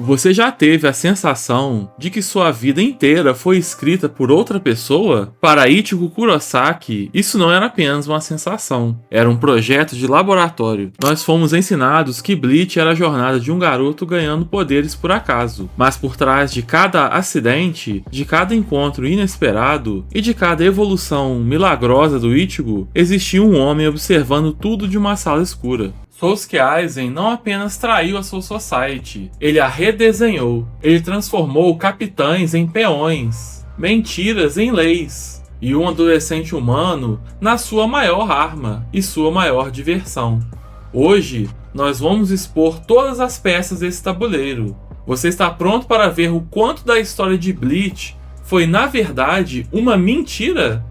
Você já teve a sensação de que sua vida inteira foi escrita por outra pessoa? Para Ichigo Kurosaki, isso não era apenas uma sensação, era um projeto de laboratório. Nós fomos ensinados que Bleach era a jornada de um garoto ganhando poderes por acaso, mas por trás de cada acidente, de cada encontro inesperado e de cada evolução milagrosa do Ichigo, existia um homem observando tudo de uma sala escura. Sousuke Aizen não apenas traiu a Soul Society, ele a redesenhou. Ele transformou capitães em peões, mentiras em leis, e um adolescente humano na sua maior arma e sua maior diversão. Hoje, nós vamos expor todas as peças desse tabuleiro. Você está pronto para ver o quanto da história de Bleach foi, na verdade, uma mentira?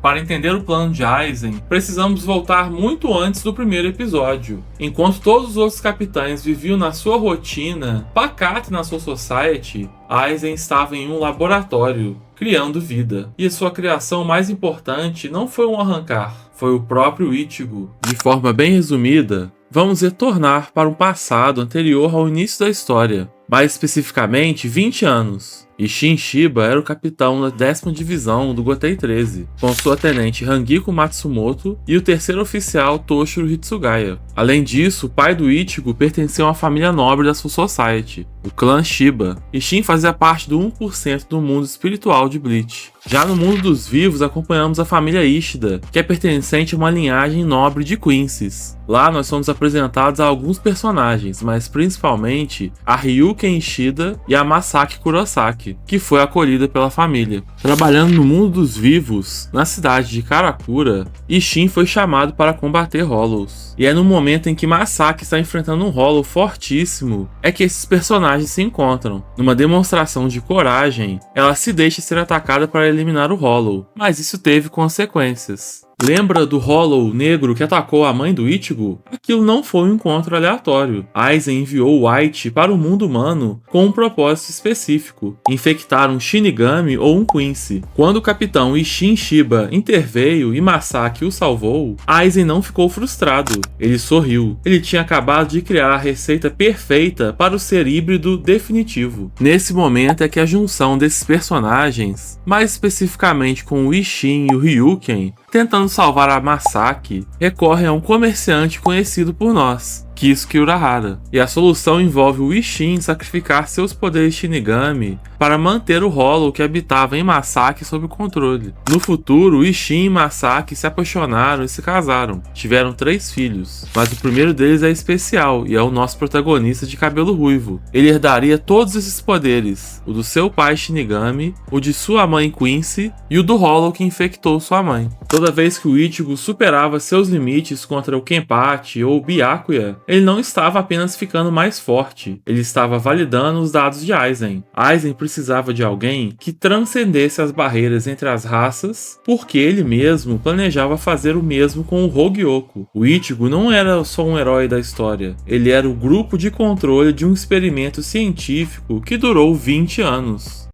Para entender o plano de Aizen, precisamos voltar muito antes do primeiro episódio. Enquanto todos os outros capitães viviam na sua rotina pacata na Soul Society, Aizen estava em um laboratório, criando vida. E a sua criação mais importante não foi um arrancar, foi o próprio Ichigo. De forma bem resumida, vamos retornar para um passado anterior ao início da história, mais especificamente 20 anos. Isshin Shiba era o capitão da 10ª divisão do Gotei 13, com sua tenente Hangiko Matsumoto e o terceiro oficial Toshiro Hitsugaya. Além disso, o pai do Ichigo pertencia a uma família nobre da Soul Society, o clã Shiba. Isshin fazia parte do 1% do mundo espiritual de Bleach. Já no mundo dos vivos, acompanhamos a família Ishida, que é pertencente a uma linhagem nobre de Quincy's. Lá nós somos apresentados a alguns personagens, mas principalmente a Ryuken Ishida e a Masaki Kurosaki, que foi acolhida pela família. Trabalhando no mundo dos vivos, na cidade de Karakura, Isshin foi chamado para combater Hollows. E é no momento em que Masaki está enfrentando um Hollow fortíssimo, é que esses personagens se encontram. Numa demonstração de coragem, ela se deixa ser atacada para eliminar o Hollow, mas isso teve consequências. Lembra do Hollow negro que atacou a mãe do Ichigo? Aquilo não foi um encontro aleatório. Aizen enviou White para o mundo humano com um propósito específico: infectar um Shinigami ou um Quincy. Quando o capitão Isshin Shiba interveio e Masaki o salvou, Aizen não ficou frustrado. Ele sorriu. Ele tinha acabado de criar a receita perfeita para o ser híbrido definitivo. Nesse momento é que a junção desses personagens, mais especificamente com o Isshin e o Ryuken, tentando salvar a Masaki, recorre a um comerciante conhecido por nós, Kisuke Urahara, e a solução envolve o Isshin sacrificar seus poderes Shinigami para manter o Hollow que habitava em Masaki sob controle. No futuro, Isshin e Masaki se apaixonaram e se casaram. Tiveram 3 filhos, mas o primeiro deles é especial e é o nosso protagonista de cabelo ruivo. Ele herdaria todos esses poderes, o do seu pai Shinigami, o de sua mãe Quincy e o do Hollow que infectou sua mãe. Toda vez que o Ichigo superava seus limites contra o Kenpachi ou o Byakuya, ele não estava apenas ficando mais forte, ele estava validando os dados de Aizen. Aizen precisava de alguém que transcendesse as barreiras entre as raças, porque ele mesmo planejava fazer o mesmo com o Hogyoku. O Ichigo não era só um herói da história, ele era o grupo de controle de um experimento científico que durou 20 anos.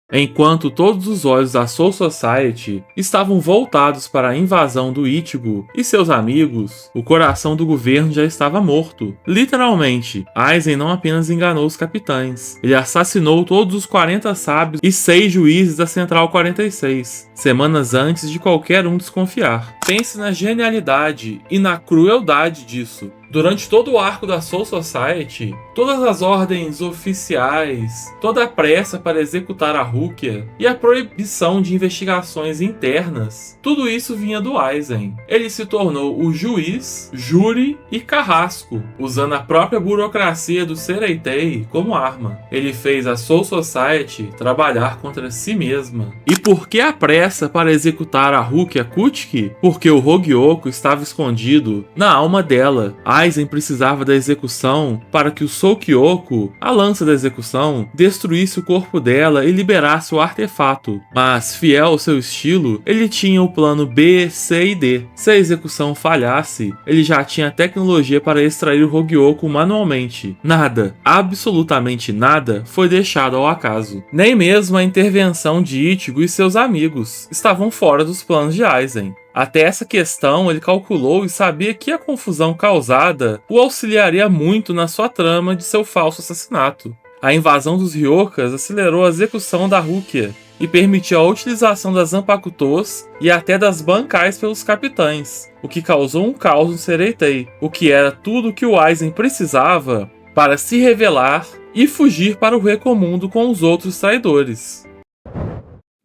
Enquanto todos os olhos da Soul Society estavam voltados para a invasão do Ichigo e seus amigos, o coração do governo já estava morto. Literalmente, Aizen não apenas enganou os capitães, ele assassinou todos os 40 sábios e 6 juízes da Central 46, semanas antes de qualquer um desconfiar. Pense na genialidade e na crueldade disso. Durante todo o arco da Soul Society, todas as ordens oficiais, toda a pressa para executar a Rukia e a proibição de investigações internas, tudo isso vinha do Aizen. Ele se tornou o juiz, júri e carrasco, usando a própria burocracia do Sereitei como arma. Ele fez a Soul Society trabalhar contra si mesma. E por que a pressa para executar a Rukia Kuchiki? Porque o Hogyoku estava escondido na alma dela. Aizen precisava da execução para que o Soukyoku, a lança da execução, destruísse o corpo dela e liberasse o artefato. Mas, fiel ao seu estilo, ele tinha o plano B, C e D. Se a execução falhasse, ele já tinha a tecnologia para extrair o Hogyoku manualmente. Nada, absolutamente nada, foi deixado ao acaso. Nem mesmo a intervenção de Ichigo e seus amigos estavam fora dos planos de Aizen. Até essa questão ele calculou e sabia que a confusão causada o auxiliaria muito na sua trama de seu falso assassinato. A invasão dos Ryokas acelerou a execução da Rukia e permitiu a utilização das Zanpakutos e até das Bancais pelos capitães, o que causou um caos no Sereitei, o que era tudo o que o Aizen precisava para se revelar e fugir para o Recomundo com os outros traidores.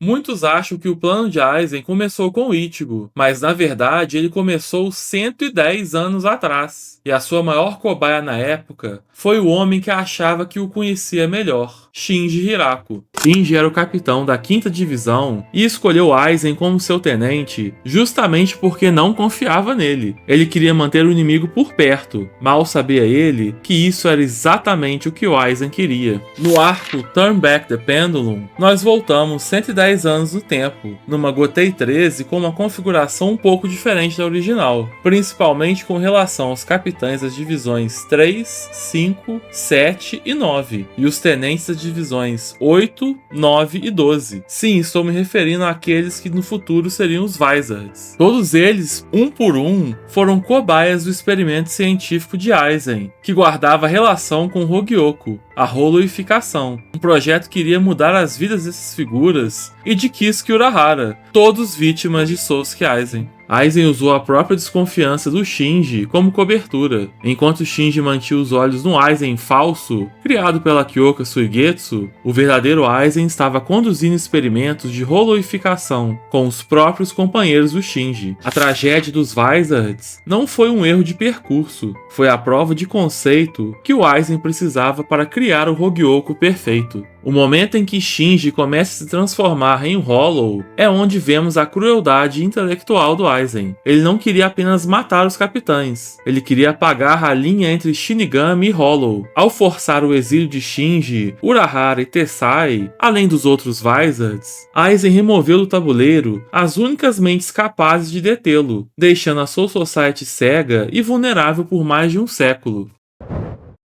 Muitos acham que o plano de Aizen começou com Ichigo, mas na verdade ele começou 110 anos atrás, e a sua maior cobaia na época foi o homem que achava que o conhecia melhor, Shinji Hiraku. Shinji era o capitão da 5ª Divisão e escolheu Aizen como seu tenente justamente porque não confiava nele. Ele queria manter o inimigo por perto, mal sabia ele que isso era exatamente o que o Aizen queria. No arco Turn Back the Pendulum, nós voltamos 110 anos no tempo, numa Gotei 13 com uma configuração um pouco diferente da original, principalmente com relação aos capitães das divisões 3, 5, 7 e 9, e os tenentes das divisões 8, 9 e 12. Sim, estou me referindo àqueles que no futuro seriam os Vizards. Todos eles, um por um, foram cobaias do experimento científico de Aizen, que guardava relação com Hogyoku, a Holoificação, um projeto que iria mudar as vidas dessas figuras e de Kisuke Urahara, todos vítimas de Sousuke Aizen. Aizen usou a própria desconfiança do Shinji como cobertura. Enquanto Shinji mantinha os olhos no Aizen falso, criado pela Kyoka Suigetsu, o verdadeiro Aizen estava conduzindo experimentos de holoificação com os próprios companheiros do Shinji. A tragédia dos Vizards não foi um erro de percurso, foi a prova de conceito que o Aizen precisava para criar o Hogyoku perfeito. O momento em que Shinji começa a se transformar em Hollow é onde vemos a crueldade intelectual do Aizen. Ele não queria apenas matar os capitães, ele queria apagar a linha entre Shinigami e Hollow. Ao forçar o exílio de Shinji, Urahara e Tessai, além dos outros Vizards, Aizen removeu do tabuleiro as únicas mentes capazes de detê-lo, deixando a Soul Society cega e vulnerável por mais de um século.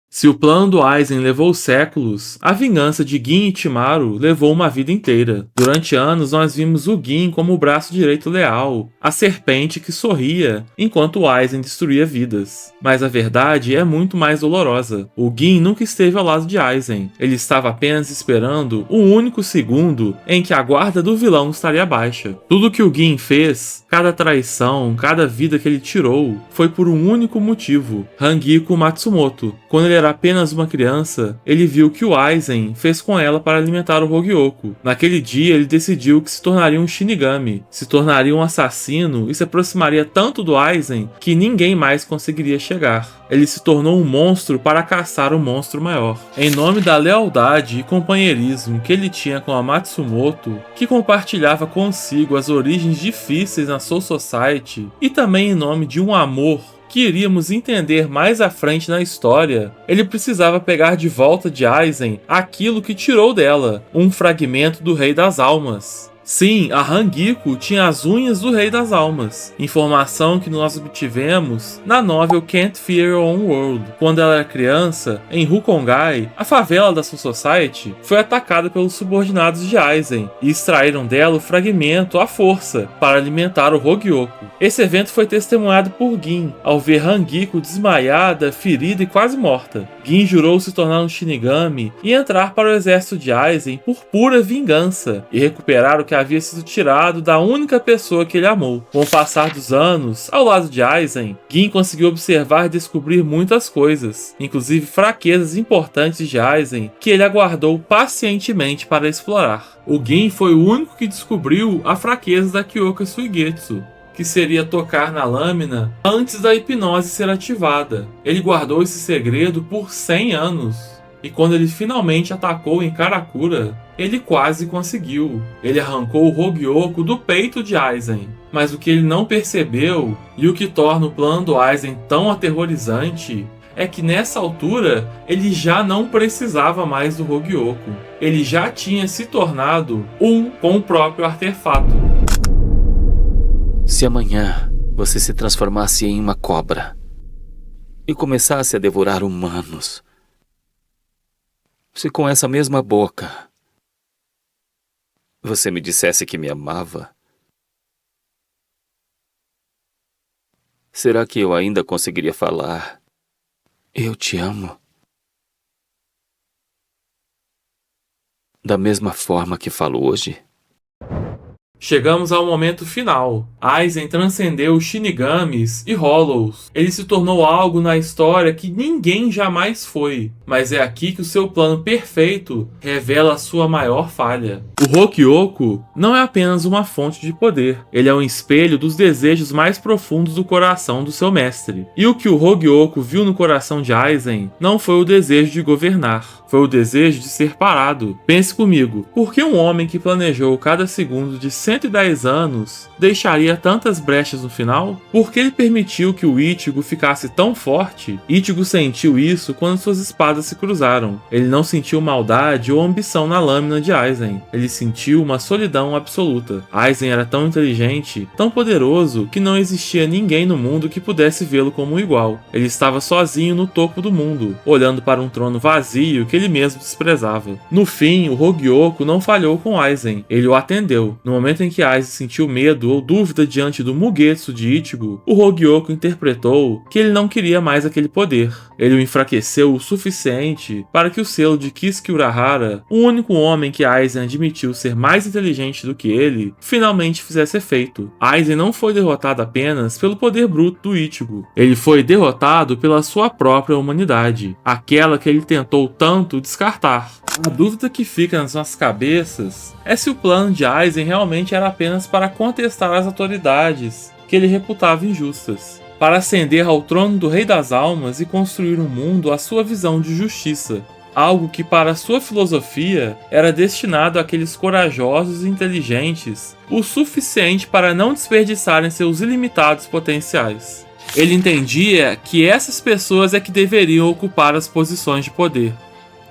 Se o plano do Aizen levou séculos, a vingança de Gin Ichimaru levou uma vida inteira. Durante anos nós vimos o Gin como o braço direito leal, a serpente que sorria, enquanto o Aizen destruía vidas. Mas a verdade é muito mais dolorosa. O Gin nunca esteve ao lado de Aizen. Ele estava apenas esperando o único segundo em que a guarda do vilão estaria baixa. Tudo que o Gin fez, cada traição, cada vida que ele tirou, foi por um único motivo: Hangiko Matsumoto. Quando ele era apenas uma criança, ele viu que o Aizen fez com ela para alimentar o Hogyoku. Naquele dia ele decidiu que se tornaria um Shinigami, se tornaria um assassino e se aproximaria tanto do Aizen que ninguém mais conseguiria chegar. Ele se tornou um monstro para caçar um monstro maior. Em nome da lealdade e companheirismo que ele tinha com a Matsumoto, que compartilhava consigo as origens difíceis na Soul Society, e também em nome de um amor que iríamos entender mais à frente na história, ele precisava pegar de volta de Aizen aquilo que tirou dela, um fragmento do Rei das Almas. Sim, a Hangiko tinha as unhas do Rei das Almas, informação que nós obtivemos na novel Can't Fear Your Own World. Quando ela era criança, em Rukongai, a favela da Soul Society foi atacada pelos subordinados de Aizen e extraíram dela o fragmento à força para alimentar o Hogyoku. Esse evento foi testemunhado por Gin ao ver Hangiko desmaiada, ferida e quase morta. Gin jurou se tornar um Shinigami e entrar para o exército de Aizen por pura vingança e recuperar o que havia sido tirado da única pessoa que ele amou. Com o passar dos anos, ao lado de Aizen, Gin conseguiu observar e descobrir muitas coisas, inclusive fraquezas importantes de Aizen, que ele aguardou pacientemente para explorar. O Gin foi o único que descobriu a fraqueza da Kyoka Suigetsu, que seria tocar na lâmina antes da hipnose ser ativada. Ele guardou esse segredo por 100 anos. E quando ele finalmente atacou em Karakura, ele quase conseguiu. Ele arrancou o Hogyoku do peito de Aizen. Mas o que ele não percebeu, e o que torna o plano do Aizen tão aterrorizante, é que nessa altura ele já não precisava mais do Hogyoku. Ele já tinha se tornado um com o próprio artefato. Se amanhã você se transformasse em uma cobra e começasse a devorar humanos, se com essa mesma boca você me dissesse que me amava, Será que eu ainda conseguiria falar "eu te amo" da mesma forma que falo hoje? Chegamos ao momento final. Aizen transcendeu os Shinigamis e Hollows. Ele se tornou algo na história que ninguém jamais foi. Mas é aqui que o seu plano perfeito revela a sua maior falha. O Hokyoku não é apenas uma fonte de poder. Ele é um espelho dos desejos mais profundos do coração do seu mestre. E o que o Hokyoku viu no coração de Aizen não foi o desejo de governar. Foi o desejo de ser parado. Pense comigo, por que um homem que planejou cada segundo de 110 anos deixaria tantas brechas no final? Por que ele permitiu que o Ichigo ficasse tão forte? Ichigo sentiu isso quando suas espadas se cruzaram. Ele não sentiu maldade ou ambição na lâmina de Aizen. Ele sentiu uma solidão absoluta. Aizen era tão inteligente, tão poderoso, que não existia ninguém no mundo que pudesse vê-lo como um igual. Ele estava sozinho no topo do mundo, olhando para um trono vazio que ele mesmo desprezava. No fim, o Hokyoku não falhou com Aizen. Ele o atendeu. No momento em que Aizen sentiu medo ou dúvida diante do Mugetsu de Ichigo, o Hokyoku interpretou que ele não queria mais aquele poder. Ele o enfraqueceu o suficiente para que o selo de Kisuke Urahara, o único homem que Aizen admitiu ser mais inteligente do que ele, finalmente fizesse efeito. Aizen não foi derrotado apenas pelo poder bruto do Ichigo. Ele foi derrotado pela sua própria humanidade, aquela que ele tentou tanto descartar. A dúvida que fica nas nossas cabeças é se o plano de Aizen realmente era apenas para contestar as autoridades que ele reputava injustas, para ascender ao trono do Rei das Almas e construir um mundo à sua visão de justiça, algo que para sua filosofia era destinado àqueles corajosos e inteligentes o suficiente para não desperdiçarem seus ilimitados potenciais. Ele entendia que essas pessoas é que deveriam ocupar as posições de poder.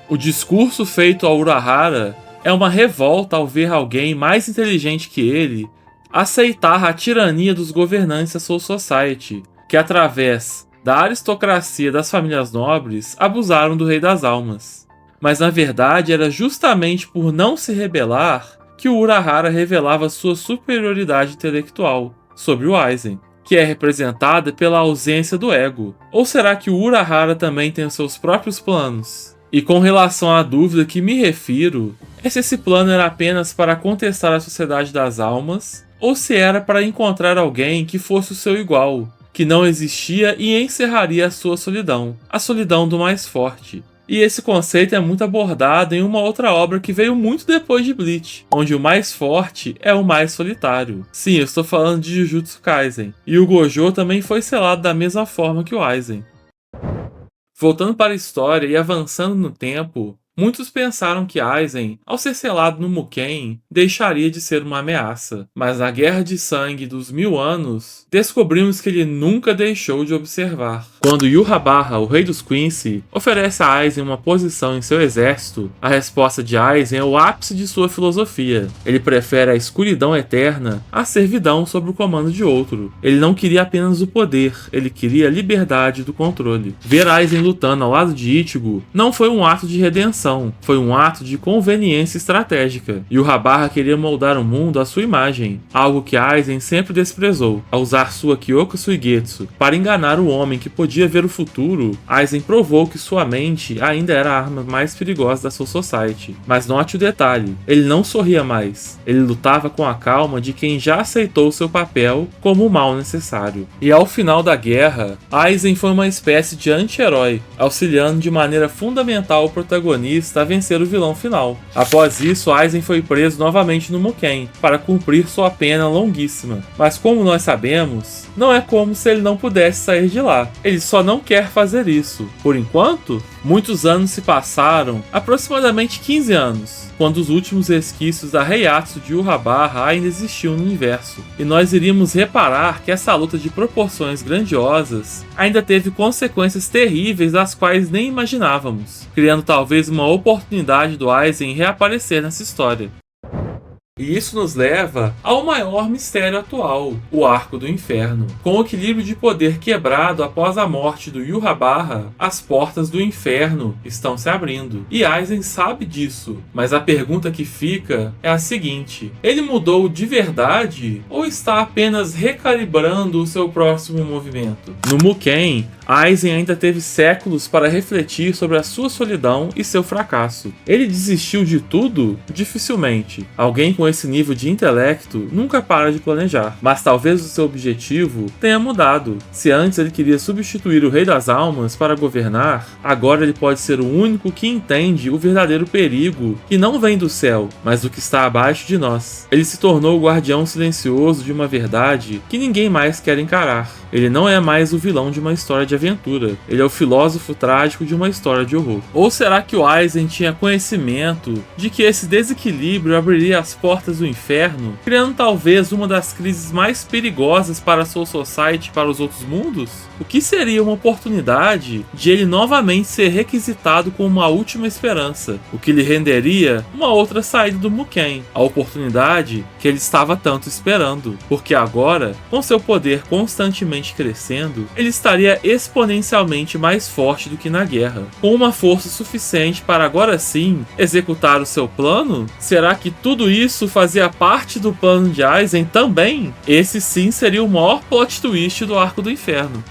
O discurso feito ao Urahara é uma revolta ao ver alguém mais inteligente que ele aceitar a tirania dos governantes da Soul Society, que através da aristocracia das famílias nobres abusaram do Rei das Almas. Mas na verdade era justamente por não se rebelar que o Urahara revelava sua superioridade intelectual sobre o Aizen, que é representada pela ausência do ego. Ou será que o Urahara também tem os seus próprios planos? E com relação à dúvida que me refiro, é se esse plano era apenas para contestar a Sociedade das Almas, ou se era para encontrar alguém que fosse o seu igual, que não existia e encerraria a sua solidão, a solidão do mais forte. E esse conceito é muito abordado em uma outra obra que veio muito depois de Bleach, onde o mais forte é o mais solitário. Sim, eu estou falando de Jujutsu Kaisen. E o Gojo também foi selado da mesma forma que o Aizen. Voltando para a história e avançando no tempo, muitos pensaram que Aizen, ao ser selado no Muken, deixaria de ser uma ameaça. Mas na Guerra de Sangue dos 1000 anos, descobrimos que ele nunca deixou de observar. Quando Yhwach, o rei dos Quincy, oferece a Aizen uma posição em seu exército, a resposta de Aizen é o ápice de sua filosofia. Ele prefere a escuridão eterna à servidão sob o comando de outro. Ele não queria apenas o poder, ele queria a liberdade do controle. Ver Aizen lutando ao lado de Ichigo não foi um ato de redenção, foi um ato de conveniência estratégica. Yhwach queria moldar o mundo à sua imagem, algo que Aizen sempre desprezou. Ao usar sua Kyoka Suigetsu para enganar o homem que podia ver o futuro, Aizen provou que sua mente ainda era a arma mais perigosa da Soul Society. Mas note o detalhe, ele não sorria mais, ele lutava com a calma de quem já aceitou seu papel como o mal necessário. E ao final da guerra, Aizen foi uma espécie de anti-herói, auxiliando de maneira fundamental o protagonista a vencer o vilão final. Após isso, Aizen foi preso novamente no Muken, para cumprir sua pena longuíssima. Mas como nós sabemos, não é como se ele não pudesse sair de lá. Ele só não quer fazer isso. Por enquanto, muitos anos se passaram, aproximadamente 15 anos, quando os últimos resquícios da Heiatsu de Yhwach ainda existiam no universo. E nós iríamos reparar que essa luta de proporções grandiosas ainda teve consequências terríveis das quais nem imaginávamos, criando talvez uma oportunidade do Aizen reaparecer nessa história. E isso nos leva ao maior mistério atual, o Arco do Inferno. Com o equilíbrio de poder quebrado após a morte do Yhwach, as portas do inferno estão se abrindo. E Aizen sabe disso, mas a pergunta que fica é a seguinte: ele mudou de verdade ou está apenas recalibrando o seu próximo movimento? No Muken, Aizen ainda teve séculos para refletir sobre a sua solidão e seu fracasso. Ele desistiu de tudo? Dificilmente. Alguém com esse nível de intelecto nunca para de planejar, mas talvez o seu objetivo tenha mudado. Se antes ele queria substituir o Rei das Almas para governar, agora ele pode ser o único que entende o verdadeiro perigo que não vem do céu, mas do que está abaixo de nós. Ele se tornou o guardião silencioso de uma verdade que ninguém mais quer encarar. Ele não é mais o vilão de uma história de aventura, ele é o filósofo trágico de uma história de horror. Ou será que o Aizen tinha conhecimento de que esse desequilíbrio abriria as portas do inferno, criando talvez uma das crises mais perigosas para a Soul Society e para os outros mundos? O que seria uma oportunidade de ele novamente ser requisitado como uma última esperança, o que lhe renderia uma outra saída do Muken, a oportunidade que ele estava tanto esperando, porque agora, com seu poder constantemente crescendo, ele estaria exponencialmente mais forte do que na guerra, com uma força suficiente para agora sim executar o seu plano? Será que tudo isso fazia parte do plano de Aizen também? Esse sim seria o maior plot twist do Arco do Inferno.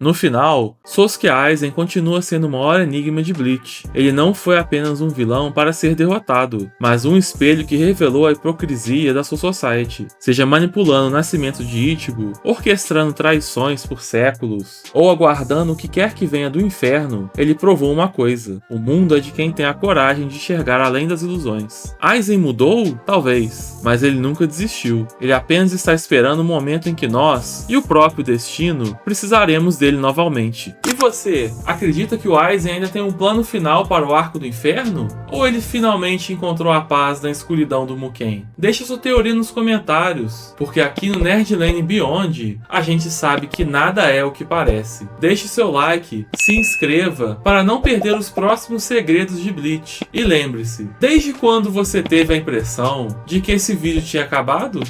No final, Sasuke Aizen continua sendo o maior enigma de Bleach. Ele não foi apenas um vilão para ser derrotado, mas um espelho que revelou a hipocrisia da Soul Society, seja manipulando o nascimento de Ichigo, orquestrando traições por séculos, ou aguardando o que quer que venha do inferno. Ele provou uma coisa: o mundo é de quem tem a coragem de enxergar além das ilusões. Aizen mudou? Talvez, mas ele nunca desistiu. Ele apenas está esperando o momento em que nós, e o próprio destino, precisaremos dele novamente. E você, acredita que o Aizen ainda tem um plano final para o Arco do Inferno? Ou ele finalmente encontrou a paz na escuridão do Muken? Deixa sua teoria nos comentários, porque aqui no Nerdland Beyond, a gente sabe que nada é o que parece. Deixe seu like, se inscreva para não perder os próximos segredos de Bleach. E lembre-se, desde quando você teve a impressão de que esse vídeo tinha acabado?